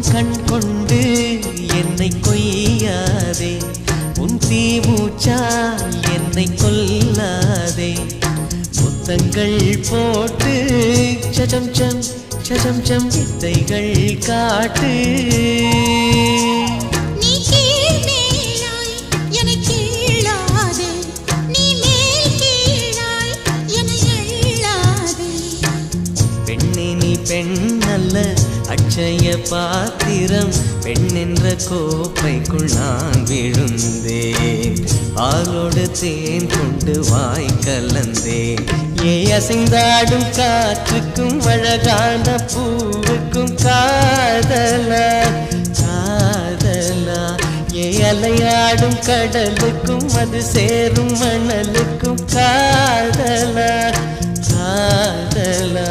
கண் கொண்டு என்னை கொய்யாதே, உன் தீமூச்சா என்னை கொல்லாதே. முத்தங்கள் போட்டு சஜம் சம் சஜம் சம் வித்தைகள் காட்டு. பெண்ணல்ல அட்சய பாத்திரம், பெண் என்ற கோப்பைக்குள் நான் விழுந்தேன். பாலோடு தேன் கொண்டு வாய் கலந்தேன். ஏ அசைந்தாடும் காற்றுக்கும் அழகான பூவுக்கும் காதலா காதலா. ஏ அலையாடும் கடலுக்கும் அது சேரும் மணலுக்கும் காதலா காதலா.